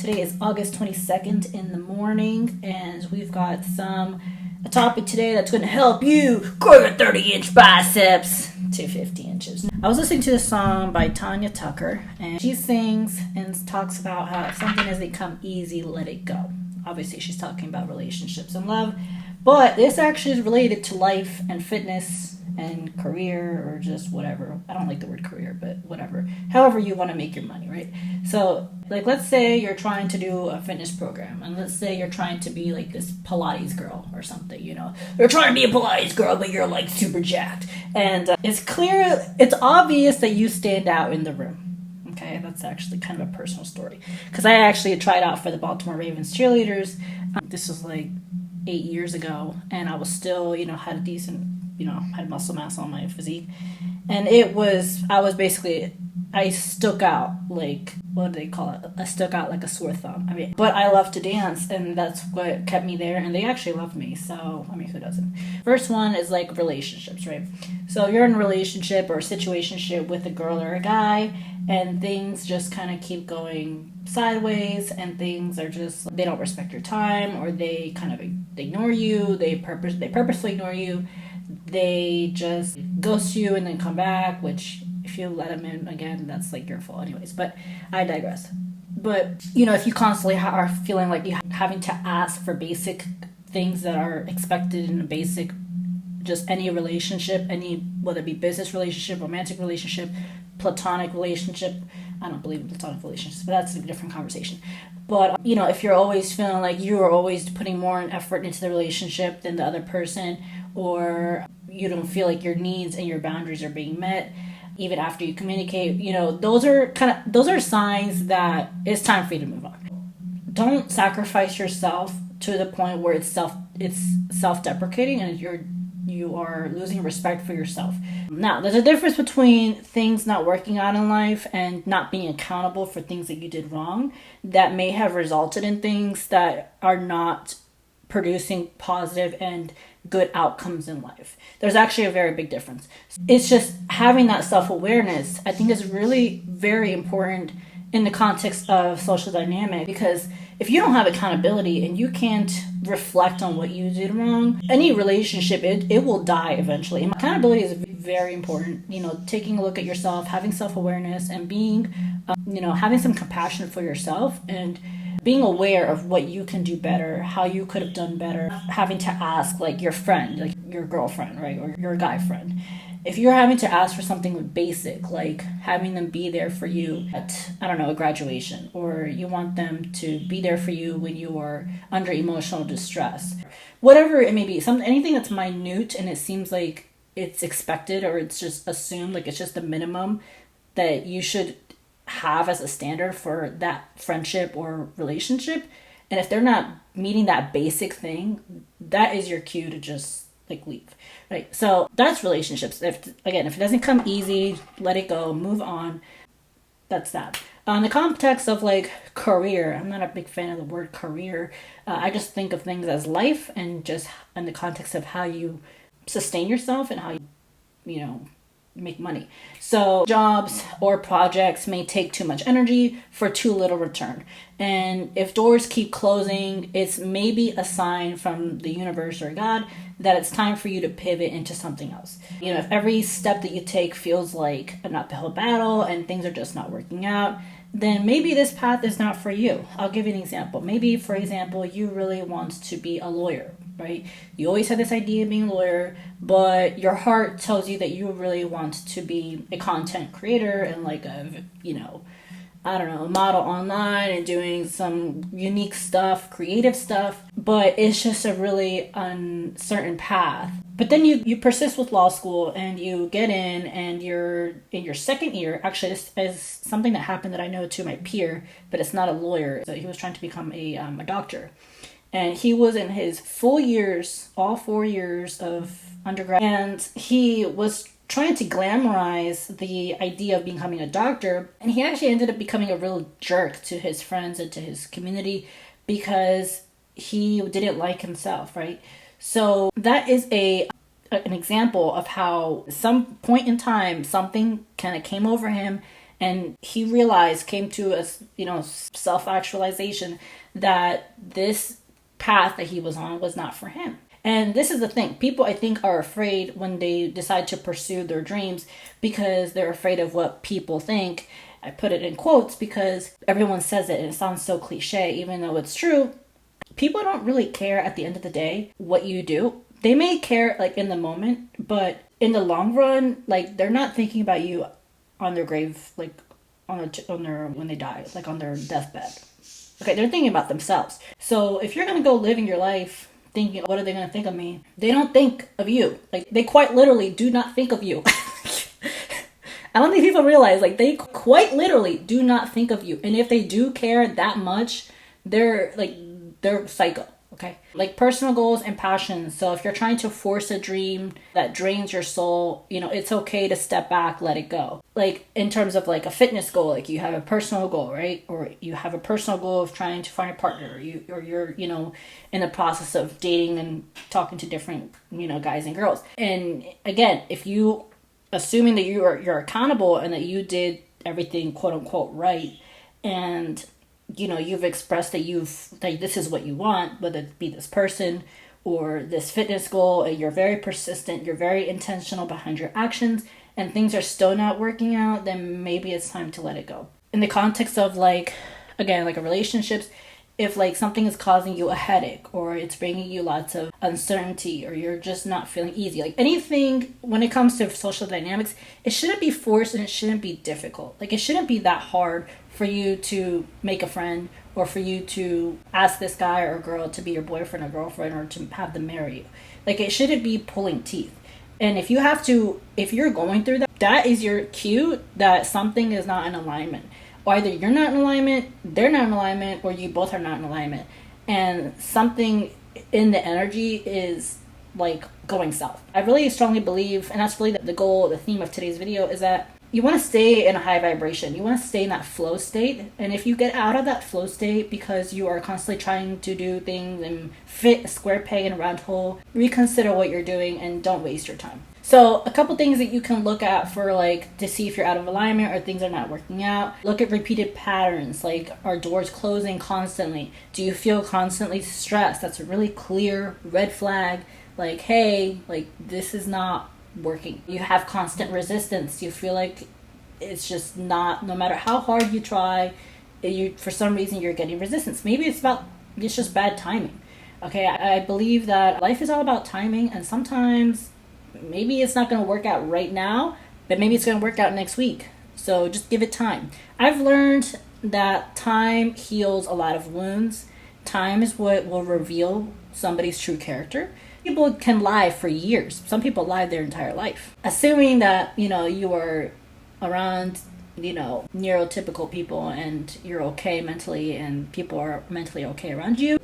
Today is August 22nd in the morning, and we've got a topic today that's going to help you grow your 30-inch biceps to 50 inches. I was listening to this song by Tanya Tucker, and she sings and talks about how if something has become easy, let it go. Obviously, she's talking about relationships and love, but this actually is related to life and fitness and career, or just whatever. I don't like the word career, but whatever. However you want to make your money, right? So, let's say you're trying to do a fitness program, and let's say you're trying to be like this Pilates girl or something, You're trying to be a Pilates girl, but you're like super jacked. And it's obvious that you stand out in the room. Okay, that's actually kind of a personal story. Because I actually tried out for the Baltimore Ravens cheerleaders. This was like 8 years ago, and I was still, had a decent, had muscle mass on my physique. And I stuck out like, what do they call it? I stuck out like a sore thumb. But I love to dance, and that's what kept me there, and they actually loved me. So, who doesn't? First one is like relationships, right? So you're in a relationship or a situationship with a girl or a guy, and things just kind of keep going sideways, and things are just, they don't respect your time, or they kind of ignore you, they purposely ignore you, they just ghost you and then come back, which if you let them in again, that's like your fault anyways, but I digress. But, if you constantly are feeling like you're having to ask for basic things that are expected in a basic, just any relationship, whether it be business relationship, romantic relationship, platonic relationship. I don't believe in platonic relationships, but that's a different conversation. But, if you're always feeling like you are always putting more effort into the relationship than the other person, or you don't feel like your needs and your boundaries are being met, even after you communicate, those are signs that it's time for you to move on. Don't sacrifice yourself to the point where it's self-deprecating and you are losing respect for yourself. Now, there's a difference between things not working out in life and not being accountable for things that you did wrong that may have resulted in things that are not producing positive and good outcomes in life. There's actually a very big difference. It's just having that self-awareness, I think, is really very important in the context of social dynamic, because if you don't have accountability and you can't reflect on what you did wrong, any relationship, it will die eventually. And accountability is very important. Taking a look at yourself, having self-awareness, and being, having some compassion for yourself, and being aware of what you can do better, how you could have done better, having to ask like your friend, like your girlfriend, right, or your guy friend. If you're having to ask for something basic, like having them be there for you at, a graduation, or you want them to be there for you when you are under emotional distress, whatever it may be, anything that's minute and it seems like it's expected, or it's just assumed, like it's just the minimum that you should have as a standard for that friendship or relationship. And if they're not meeting that basic thing, that is your cue to just leave, right? So that's relationships. If it doesn't come easy, let it go, move on. That's that. In the context of career, I'm not a big fan of the word career. I just think of things as life, and just in the context of how you sustain yourself and how you make money. So jobs or projects may take too much energy for too little return. And if doors keep closing, it's maybe a sign from the universe or God that it's time for you to pivot into something else. If every step that you take feels like an uphill battle and things are just not working out, then maybe this path is not for you. I'll give you an example. Maybe, for example, you really want to be a lawyer, right? You always had this idea of being a lawyer, but your heart tells you that you really want to be a content creator and a model online and doing some unique stuff, creative stuff, but it's just a really uncertain path. But then you persist with law school and you get in, and you're in your second year. Actually, this is something that happened that I know to my peer, but it's not a lawyer. So he was trying to become a doctor. And he was in his all 4 years of undergrad, and he was trying to glamorize the idea of becoming a doctor. And he actually ended up becoming a real jerk to his friends and to his community because he didn't like himself, right? So that is an example of how some point in time something kind of came over him And he came to a, self-actualization that this path that he was on was not for him. And this is the thing. People, I think, are afraid when they decide to pursue their dreams because they're afraid of what people think. I put it in quotes because everyone says it and it sounds so cliche, even though it's true. People don't really care at the end of the day what you do. They may care like in the moment, but in the long run, like they're not thinking about you on their grave, like on their when they die, like on their deathbed. Okay, they're thinking about themselves. So if you're gonna go living your life thinking, what are they gonna think of me? They don't think of you. Like they quite literally do not think of you. I don't think people realize, like, they quite literally do not think of you. And if they do care that much, they're psycho, okay? Like, personal goals and passions. So if you're trying to force a dream that drains your soul, it's okay to step back, let it go. Like, in terms of, like, a fitness goal, like, you have a personal goal, right? Or you have a personal goal of trying to find a partner. Or you're, in the process of dating and talking to different, guys and girls. And, again, if you... assuming that you're accountable and that you did everything quote unquote right, and you've expressed that this is what you want, whether it be this person or this fitness goal, and you're very persistent, you're very intentional behind your actions, and things are still not working out, then maybe it's time to let it go. In the context of like a relationships, if like something is causing you a headache or it's bringing you lots of uncertainty or you're just not feeling easy, like anything when it comes to social dynamics, it shouldn't be forced and it shouldn't be difficult. Like it shouldn't be that hard for you to make a friend or for you to ask this guy or girl to be your boyfriend or girlfriend or to have them marry you. Like it shouldn't be pulling teeth. And if you're going through that, that is your cue that something is not in alignment. Either you're not in alignment, they're not in alignment, or you both are not in alignment. And something in the energy is like going south. I really strongly believe, and that's really the goal, the theme of today's video, is that you want to stay in a high vibration. You want to stay in that flow state. And if you get out of that flow state because you are constantly trying to do things and fit a square peg in a round hole, reconsider what you're doing and don't waste your time. So a couple things that you can look at for to see if you're out of alignment or things are not working out. Look at repeated patterns, like are doors closing constantly? Do you feel constantly stressed? That's a really clear red flag. Like, hey, like this is not working. You have constant resistance. You feel like it's just not, no matter how hard you try, for some reason you're getting resistance. Maybe it's just bad timing. Okay, I believe that life is all about timing, and sometimes maybe it's not going to work out right now, but maybe it's going to work out next week. So just give it time. I've learned that time heals a lot of wounds. Time is what will reveal somebody's true character. People can lie for years. Some people lie their entire life. Assuming that, you are around, neurotypical people and you're okay mentally and people are mentally okay around you,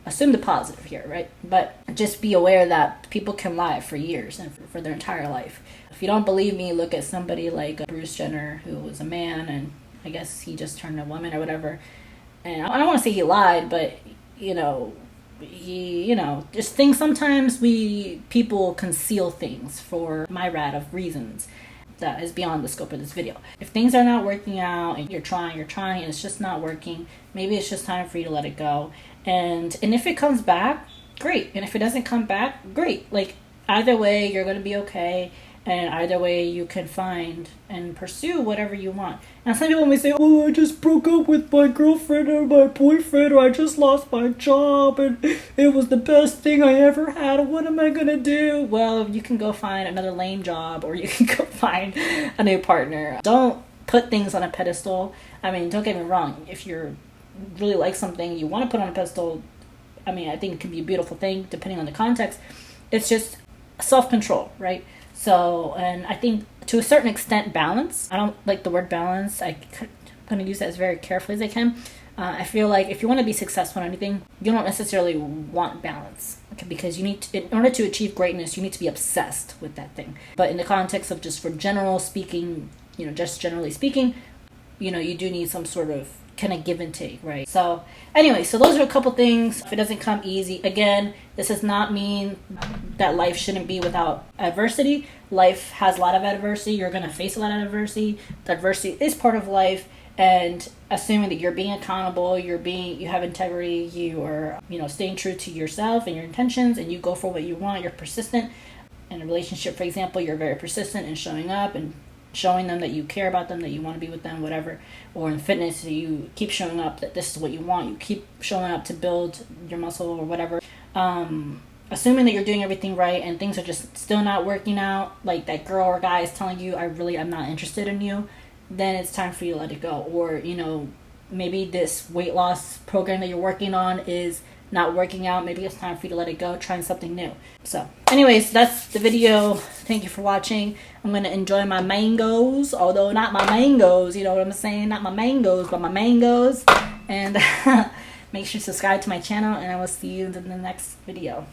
assume the positive here, right? But just be aware that people can lie for years and for their entire life. If you don't believe me, look at somebody like Bruce Jenner, who was a man and I guess he just turned a woman or whatever. And I don't want to say he lied, but, just things, sometimes people conceal things for myriad of reasons that is beyond the scope of this video. If things are not working out and you're trying and it's just not working, maybe it's just time for you to let it go. And if it comes back, great. And if it doesn't come back, great. Like either way, you're going to be okay. And either way, you can find and pursue whatever you want. Now, some people may say, oh, I just broke up with my girlfriend or my boyfriend, or I just lost my job, and it was the best thing I ever had. What am I going to do? Well, you can go find another lame job, or you can go find a new partner. Don't put things on a pedestal. I mean, don't get me wrong. If you really like something you want to put on a pedestal, I mean, I think it can be a beautiful thing, depending on the context. It's just self-control, right? So, and I think to a certain extent, balance. I don't like the word balance. I'm going to use that as very carefully as I can. I feel like if you want to be successful in anything, you don't necessarily want balance. Okay, because in order to achieve greatness, you need to be obsessed with that thing. But in the context of just for general speaking, just generally speaking, you do need some sort of kind of give and take, right? So anyway, so those are a couple things. If it doesn't come easy, again, this does not mean that life shouldn't be without adversity. Life has a lot of adversity. You're going to face a lot of adversity. The adversity is part of life. And assuming that you're being accountable, you have integrity, you are, staying true to yourself and your intentions, and you go for what you want, you're persistent. In a relationship, for example, you're very persistent in showing up and showing them that you care about them, that you want to be with them, whatever. Or in fitness, you keep showing up that this is what you want. You keep showing up to build your muscle or whatever. Assuming that you're doing everything right and things are just still not working out, like that girl or guy is telling you, I'm not interested in you, then it's time for you to let it go. Or, maybe this weight loss program that you're working on is not working out. Maybe it's time for you to let it go, trying something new. So anyways, that's the video. Thank you for watching. I'm going to enjoy my mangoes, although not my mangoes, you know what I'm saying? Not my mangoes, but my mangoes. And make sure to subscribe to my channel, and I will see you in the next video.